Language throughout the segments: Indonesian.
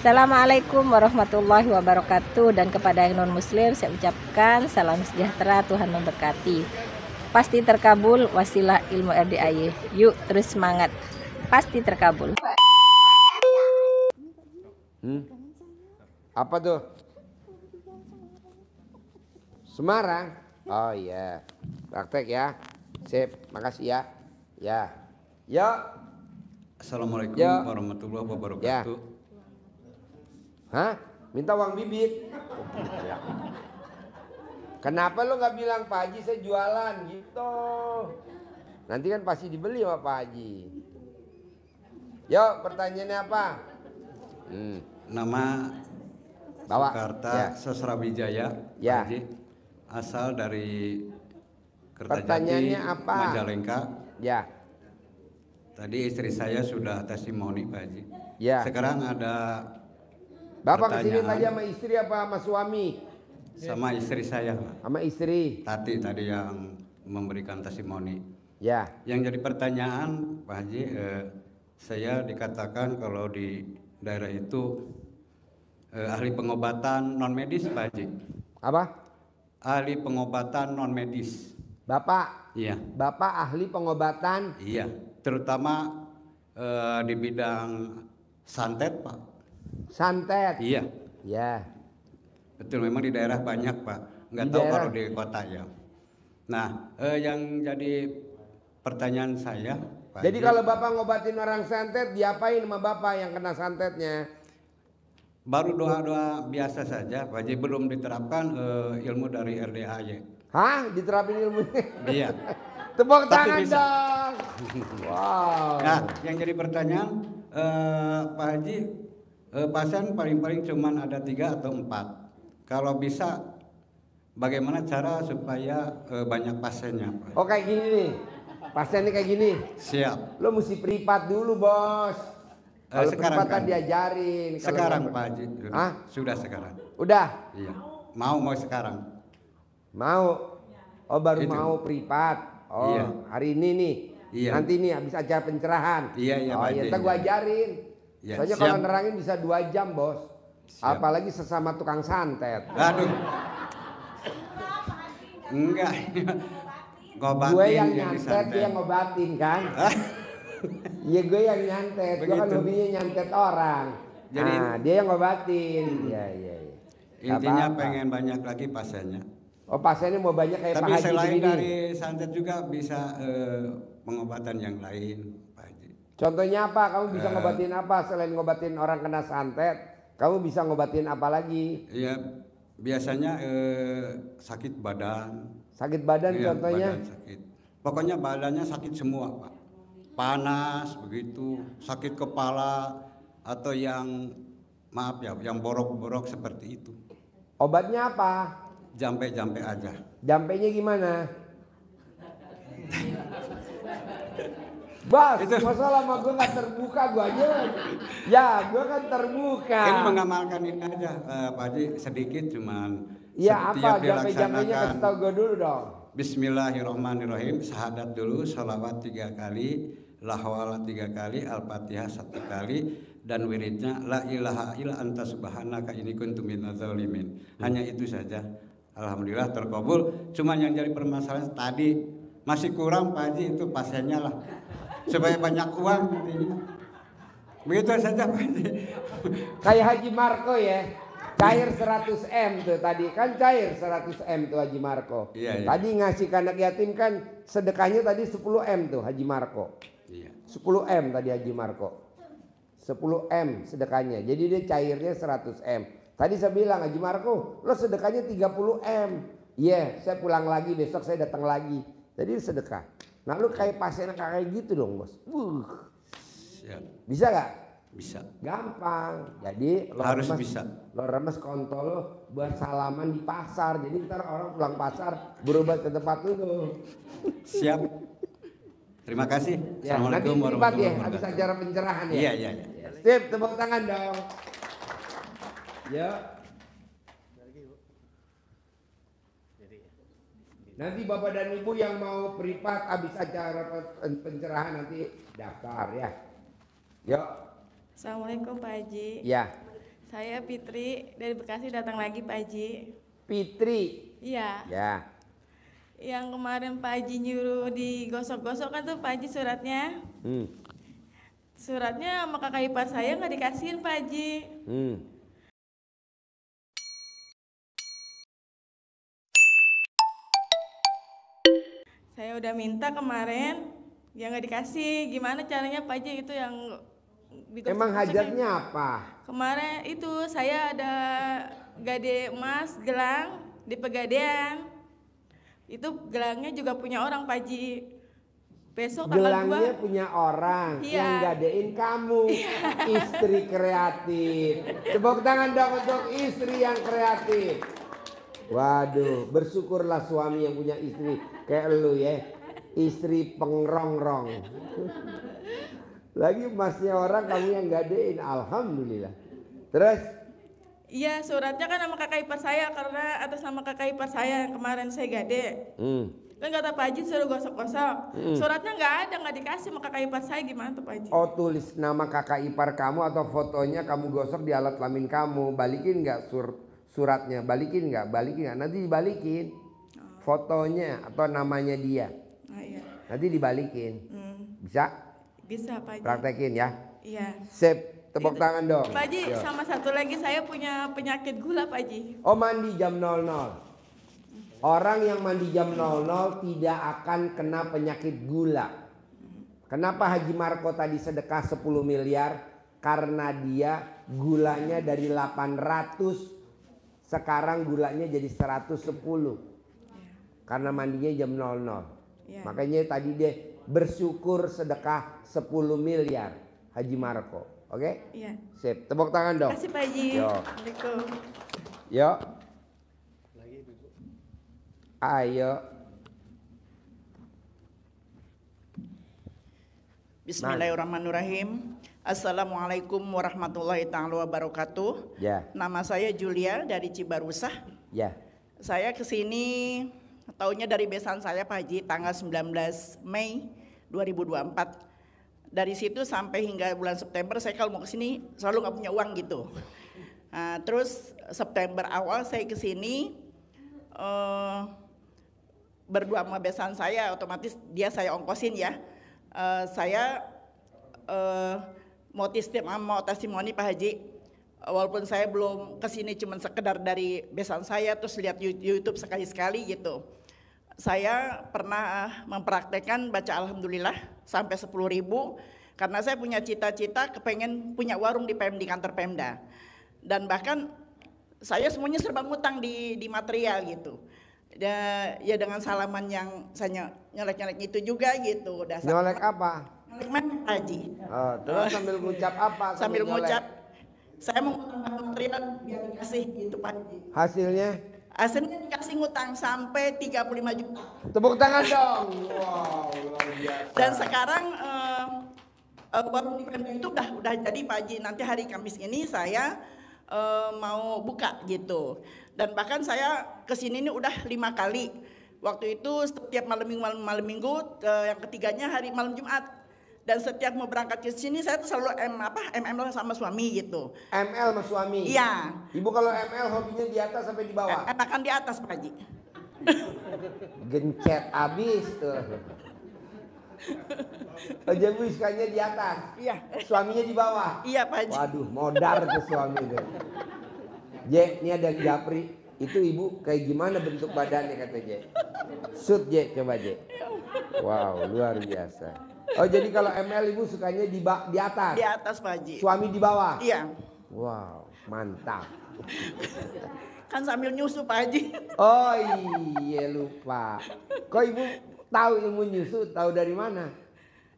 Assalamualaikum warahmatullahi wabarakatuh. Dan kepada yang non-muslim saya ucapkan salam sejahtera, Tuhan memberkati. Pasti terkabul, wasilah ilmu RDAY. Yuk terus semangat, pasti terkabul. Apa tuh? Semarang? Oh iya, praktek ya. Sip, makasih ya. Ya. Yuk. Assalamualaikum warahmatullahi wabarakatuh. Ya. Hah? Minta uang bibit? Kenapa lo nggak bilang Pak Haji saya jualan gitu? Nanti kan pasti dibeli sama Pak Haji. Yuk, pertanyaannya apa? Nama Bawa. Soekarta Ya. Sosrawijaya, Ya. Pak Haji. Asal dari Kertajati, Pertanyaannya apa? Majalengka. Ya. Tadi istri saya sudah testimoni, Pak Haji. Ya. Sekarang ada Bapak kesini pertanyaan. tadi sama istri apa sama suami? Sama istri saya, Pak. Sama istri. Tadi yang memberikan testimoni. Ya. Yang jadi pertanyaan, Pak Haji, saya dikatakan kalau di daerah itu ahli pengobatan non medis, Pak Haji. Apa? Ahli pengobatan non medis. Bapak. Iya. Bapak ahli pengobatan. Iya. Terutama di bidang santet, Pak. Santet. Iya. Ya. Betul, memang di daerah banyak, Pak. Nggak Di tahu daerah. kalau di kota ya. Nah, yang jadi pertanyaan saya, Pak Jadi Haji, kalau Bapak ngobatin orang santet, diapain sama Bapak yang kena santetnya? baru doa-doa biasa saja, Pak Haji, belum diterapkan ilmu dari RDAY. Hah? Diterapin ilmunya? Iya. Tepuk Tapi tangan bisa. dong. Wow. Nah, yang jadi pertanyaan, Pak Haji, pasien paling-paling cuma ada 3 atau 4. Kalau bisa, bagaimana cara supaya banyak pasiennya, Pak? Oh kayak gini nih. Pasiennya kayak gini. Siap. Lo mesti privat dulu, Bos. Kalau Sekarang privat kan kan? diajarin. Kalau Sekarang, nggak- Pak Haji. Hah? Sudah sekarang. Udah? Iya. Mau sekarang. Mau? Oh baru Itu. mau privat. Oh Iya. hari ini nih. Iya. Nanti nih habis acara pencerahan. Iya, Oh Pak iya, Haji, ntar gua iya. ajarin. Iya, Soalnya siap. kalau nerangin bisa 2 jam, Bos. Siap. Apalagi sesama tukang santet. Aduh. Enggak. Ngobatin Gue yang yang nyantet, disantet. dia yang ngobatin kan. Iya gue yang nyantet, gue kan Begitu. hobinya nyantet orang. Jadi- Nah dia yang ngobatin. Iya. Nggak Intinya apa-apa. pengen banyak lagi pasiennya. Oh pasiennya mau banyak kayak Tapi Pak Haji selain begini. dari santet juga bisa pengobatan yang lain, Pak Haji. Contohnya apa? Kamu bisa ngobatin apa selain ngobatin orang kena santet? Kamu bisa ngobatin apa lagi? Ya biasanya sakit badan. Sakit badan Iya, contohnya? badan sakit. Pokoknya badannya sakit semua, Pak. Panas begitu, sakit kepala atau yang maaf ya, yang borok-borok seperti itu. Obatnya apa? Jampe-jampe aja. Jampenya gimana? Bos, masalah sama gue gak terbuka gue aja. Ya, gue kan terbuka. Ini mengamalkan ini aja, Pak Haji, sedikit cuman Iya apa? setiap Jampe-jampenya kasih tau gue dulu dong. Bismillahirrahmanirrahim, sahadat dulu, salawat 3 kali, la hawala 3 kali, al-fatihah 1 kali, dan wiridnya la ilaha illa anta subhanaka inni kuntu minadz zalimin. Hanya itu saja. Alhamdulillah terkabul. Cuma yang jadi permasalahan tadi masih kurang, Pak Haji, itu pasiennya lah. Supaya banyak uang intinya. Begitu saja, Pak Haji. Kayak Haji Marco ya. Cair 100 M tuh tadi kan cair 100 M tuh Haji Marco. Iya. Tadi ngasih ke anak yatim kan sedekahnya tadi 10 M tuh Haji Marco. Iya. 10 M tadi Haji Marco. 10 M sedekahnya. Jadi dia cairnya 100 M. Tadi saya bilang Haji Marco, lo sedekahnya 30 M. Iya, saya pulang lagi besok saya datang lagi. Jadi sedekah. Nah lu kayak pasien kayak gitu dong, Bos. Siap. Bisa gak? Bisa. Gampang. Jadi Harus bisa. Lo remes kontol lo buat salaman di pasar. Jadi ntar orang pulang pasar berobat ke tempat lu. Siap. Terima kasih. Ya, nanti Assalamualaikum privat ya, warahmatullahi habis wabarakatuh. acara pencerahan ya. Iya. Sip, tepuk tangan dong. Ya. Nanti Bapak dan Ibu yang mau privat habis acara pencerahan nanti daftar ya. Yuk. Assalamualaikum Pak Haji. Ya. Saya Fitri dari Bekasi datang lagi Pak Haji. Fitri. Iya. Ya. Yang kemarin Pak Haji nyuruh digosok-gosok kan tuh Pak Haji suratnya. Suratnya sama kakak ipar saya nggak dikasihin Pak Haji. Saya udah minta kemarin, ya nggak dikasih. Gimana caranya Pak Haji itu yang digosok-gosok? Emang hajatnya apa? Kemarin itu saya ada gade emas gelang di Pegadaian. Itu gelangnya juga punya orang Pak Haji. Besok tanggal 2. Gelangnya punya orang, Iya. yang gadein kamu. Istri kreatif. Tepuk tangan dong untuk istri yang kreatif. Waduh, bersyukurlah suami yang punya istri kayak lu ya. Istri pengrongrong. Lagi emasnya orang kamu yang gadein, alhamdulillah. Terus? Iya, suratnya kan sama kakak ipar saya karena atas nama kakak ipar saya yang kemarin saya gade. Kan kata Pak Haji suruh gosok-gosok. Suratnya nggak ada, nggak dikasih sama kakak ipar saya, gimana tuh Pak Haji? Oh, tulis nama kakak ipar kamu atau fotonya kamu gosok di alat kelamin kamu. Balikin nggak suratnya? Balikin nggak? Balikin nggak? Nanti dibalikin fotonya atau namanya dia. Iya. Nanti dibalikin. Bisa? Bisa Pak Haji. Praktekin ya. Iya. Sip. Tepuk tangan dong. Pak Haji, Yo. sama satu lagi saya punya penyakit gula Pak Haji. Oh, mandi jam 00. Orang yang mandi jam 00 tidak akan kena penyakit gula. Kenapa Haji Marco tadi sedekah 10 miliar? Karena dia gulanya dari 800 sekarang gulanya jadi 110. Karena mandinya jam 00. Ya. Makanya tadi dia bersyukur sedekah 10 miliar Haji Marco. Oke? Iya. Sip. Tepuk tangan dong. Terima kasih Pak Haji. Yo. Assalamualaikum. Yo. Ayo. Bismillahirrahmanirrahim. Assalamualaikum warahmatullahi taala wabarakatuh. Ya. Nama saya Julia dari Cibarusah. Ya. Saya kesini tahunnya dari besan saya Pak Haji tanggal 19 Mei 2024. Dari situ sampai hingga bulan September saya kalau mau kesini selalu nggak punya uang gitu. Nah, terus September awal saya kesini berdua sama besan saya, otomatis dia saya ongkosin ya. Saya mau testimoni Pak Haji. Walaupun saya belum kesini cuman sekedar dari besan saya terus lihat YouTube sekali-sekali gitu. Saya pernah mempraktekkan baca alhamdulillah sampai 10.000 karena saya punya cita-cita kepengen punya warung di kantor Pemda. Dan bahkan saya semuanya serba ngutang di material gitu. Ya dengan salaman yang saya nyolek-nyolek itu juga gitu. Nyolek apa? Nyolek mana Pak Haji? Oh, terus sambil ngucap apa? Sambil nyolek? ngucap, saya mau ngutang material biar dikasih gitu Pak Haji. Hasilnya? Hasilnya dikasih ngutang sampai 35 juta. Tepuk tangan dong. Wow, luar biasa. Dan sekarang warung di Pemda itu udah jadi Pak Haji. Nanti hari Kamis ini saya mau buka gitu. Dan bahkan saya kesini ini udah 5 kali. Waktu itu setiap malam minggu, yang ketiganya hari malam Jumat. Dan setiap mau berangkat ke sini saya tuh selalu ML sama suami gitu. ML sama suami? Iya. Ibu kalau ML hobinya di atas sampai di bawah? Enakan di atas Pak Haji. Gencet abis tuh. Jadi sukanya di atas? Iya. Suaminya di bawah? Iya Pak Haji. Waduh, modar tuh suami tuh. Je, ini ada Japri. Itu ibu kayak gimana bentuk badannya kata Je? Shoot Je, coba Je. Wow, luar biasa. Oh jadi kalau ML ibu sukanya di atas? Di atas Pak Haji. Suami di bawah? Iya. Wow, mantap. Kan sambil nyusu Pak Haji. Oh iya lupa. Kok ibu tahu ilmu nyusu? Tahu dari mana?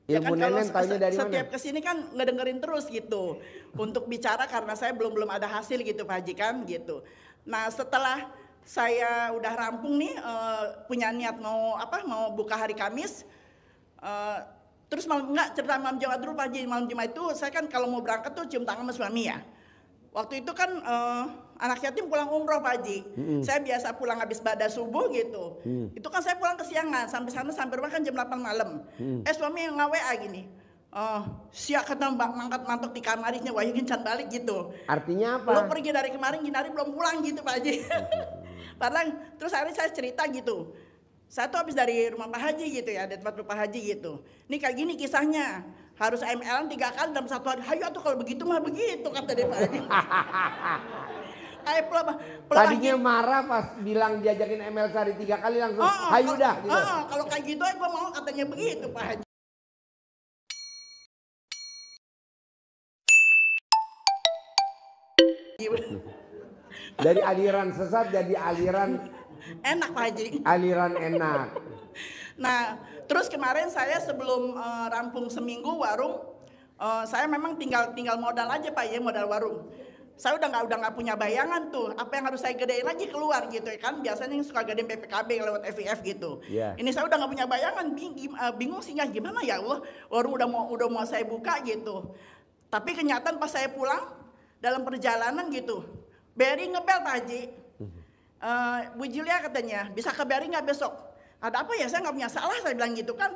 Ya Ilmu kan nenek tahunya dari mana? setiap kesini kan ngedengerin terus gitu. Untuk bicara karena saya belum ada hasil gitu Pak Haji kan gitu. Nah setelah saya udah rampung nih punya niat mau buka hari Kamis. Terus cerita malam Jumat dulu Pak Haji. Malam Jumat itu saya kan kalau mau berangkat tuh cium tangan sama suami ya. Waktu itu kan anak yatim pulang umroh Pak Haji. Saya biasa pulang habis badan subuh gitu. Itu kan saya pulang kesiangan. Sampai sana sampai rumah kan jam 8 malam. Suami yang nge-WA gini. Siap kata mbak mangkat-mantok di kamarnya, wah kencan balik gitu. Artinya apa? Lo pergi dari kemarin, gini hari belum pulang gitu Pak Haji. Padahal terus akhirnya saya cerita gitu. Saya tuh habis dari rumah Pak Haji gitu ya, dari tempat Pak Haji gitu. Ini kayak gini kisahnya, harus ML 3 kali dalam 1 hari. Hayu tuh kalau begitu mah begitu kata dia Pak Haji. Tadinya marah pas bilang diajakin ML sehari 3 kali langsung hayu dah gitu. Kalau kayak gitu gue mau katanya begitu Pak Haji. Dari aliran sesat jadi aliran enak Pak Haji. Aliran enak. Nah, terus kemarin saya sebelum rampung seminggu warung, saya memang tinggal modal aja Pak ya, modal warung. Saya udah nggak punya bayangan tuh, apa yang harus saya gedein lagi keluar gitu ya kan. Biasanya yang suka gedein PPKB lewat FIF gitu. Yeah. Ini saya udah nggak punya bayangan, bingung sih gimana ya Allah, warung udah mau saya buka gitu. Tapi kenyataan pas saya pulang dalam perjalanan gitu, BRI ngebel Pak Haji. Bu Julia katanya, bisa ke BRI nggak besok? Ada apa ya, saya nggak punya salah, saya bilang gitu kan.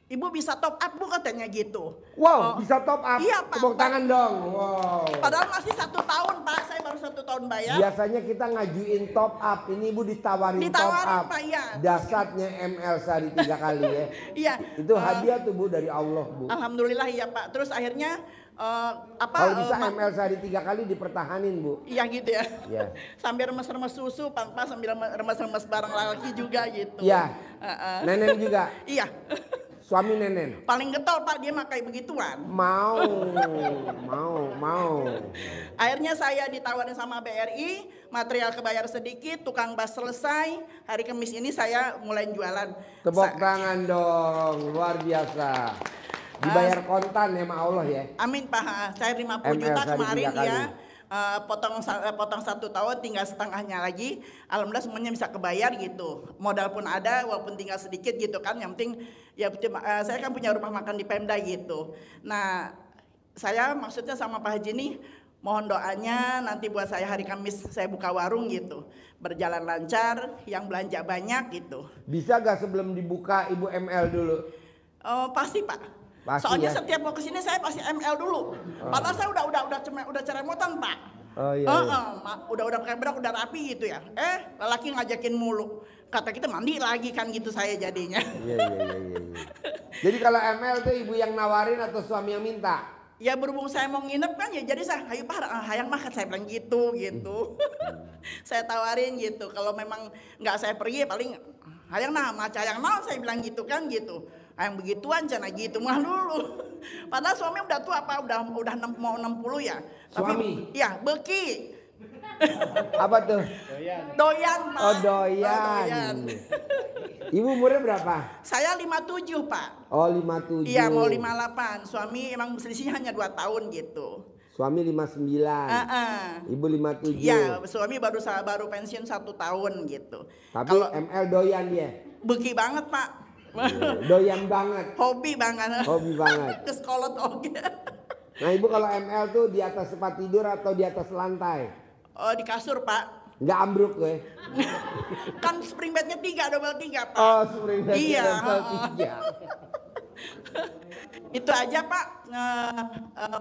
Ibu bisa top up Bu katanya gitu. Wow, bisa top up? Iya Pak. Tepuk tangan dong. Wow. Padahal masih 1 tahun Pak, saya baru 1 tahun bayar. Biasanya kita ngajuin top up, ini Ibu ditawarin top up. Pak, iya. Dasarnya ML sehari 3 kali ya. Iya. Itu hadiah tuh Bu dari Allah Bu. Alhamdulillah ya Pak. Terus akhirnya kalau bisa ML sehari 3 kali dipertahanin Bu. Iya gitu ya. Iya. Sambil remes-remes susu, Pak, sambil remes-remes barang laki juga gitu. Iya. Nenen juga. Iya. Suami Nenen. Paling getol Pak, dia makai begituan. Mau. Akhirnya saya ditawarin sama BRI, material kebayar sedikit, tukang bas selesai. Hari Kamis ini saya mulai jualan. Tepuk tangan dong, luar biasa. Dibayar kontan ya sama Allah ya. Amin Pak, saya 50 juta kemarin ya. Potong 1 tahun tinggal setengahnya lagi. Alhamdulillah semuanya bisa kebayar gitu. Modal pun ada walaupun tinggal sedikit gitu kan. Yang penting ya saya kan punya rumah makan di Pemda gitu. Nah saya maksudnya sama Pak Haji nih, mohon doanya nanti buat saya hari Kamis saya buka warung gitu. Berjalan lancar, yang belanja banyak gitu. Bisa gak sebelum dibuka Ibu ML dulu? Pasti Pak. Pasti soalnya ya? Setiap mau kesini saya pasti ML dulu. Padahal saya udah ceremotan Pak. Oh iya. Udah pakai berak, udah rapi gitu ya. Lelaki ngajakin mulu. Kata kita mandi lagi kan gitu saya jadinya. Iya. Jadi kalau ML tuh ibu yang nawarin atau suami yang minta? Ya berhubung saya mau nginep kan ya jadi saya hayu Pak hayang makan saya bilang gitu. Saya tawarin gitu. Kalau memang nggak saya pergi paling hayang maca yang saya bilang gitu kan gitu. Yang begituan jangan gitu mah dulu. Padahal suami udah tua Pak, udah mau 60 ya. Suami? Tapi, ya beki. Apa tuh? Doyan Pak. Oh doyan. Ibu umurnya berapa? Saya 57 Pak. Oh 57. Iya mau 58. Suami emang selisihnya hanya 2 tahun gitu. Suami 59. Ibu 57. Iya suami baru pensiun 1 tahun gitu. Tapi kalau ML doyan dia? Beki banget Pak. Doyan banget. Hobi banget. Keskolot oke. Nah Ibu kalau ML tuh di atas tempat tidur atau di atas lantai? Oh di kasur Pak. Nggak ambruk gue. Kan spring bednya 3, double 3 Pak. Oh spring bednya iya, double 3. Itu aja Pak.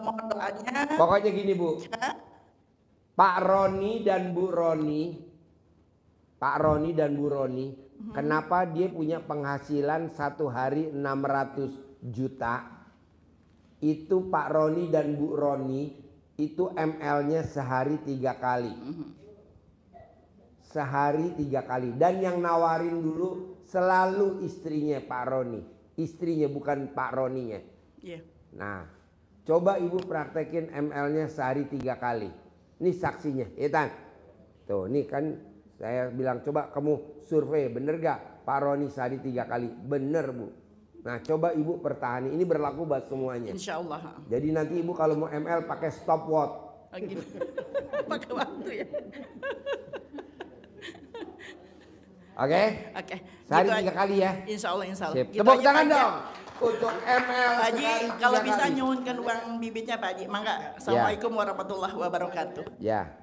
Mohon doanya. Pokoknya gini Bu. Pak Roni dan Bu Roni. Kenapa dia punya penghasilan 1 hari 600 juta? Itu Pak Roni dan Bu Roni itu ML-nya sehari 3 kali. Sehari 3 kali. Dan yang nawarin dulu selalu istrinya Pak Roni. Istrinya bukan Pak Roninya. Yeah. Nah coba Ibu praktekin ML-nya sehari 3 kali. Ini saksinya. Itan. Tuh ini kan. Saya bilang coba kamu survei bener gak Pak Roni sehari 3 kali? Bener Bu. Nah coba Ibu pertahani. Ini berlaku buat semuanya. Insya Allah. Jadi nanti Ibu kalau mau ML pakai stopwatch. Gitu. Pakai waktu ya. Oke? Sehari gitu 3 kali ya. Insya Allah. Gitu tepuk tangan dong. Untuk ML Pak Haji kalau bisa kali. nyuhunkan uang bibitnya Pak Haji. Mangga. Assalamualaikum warahmatullahi wabarakatuh. Ya.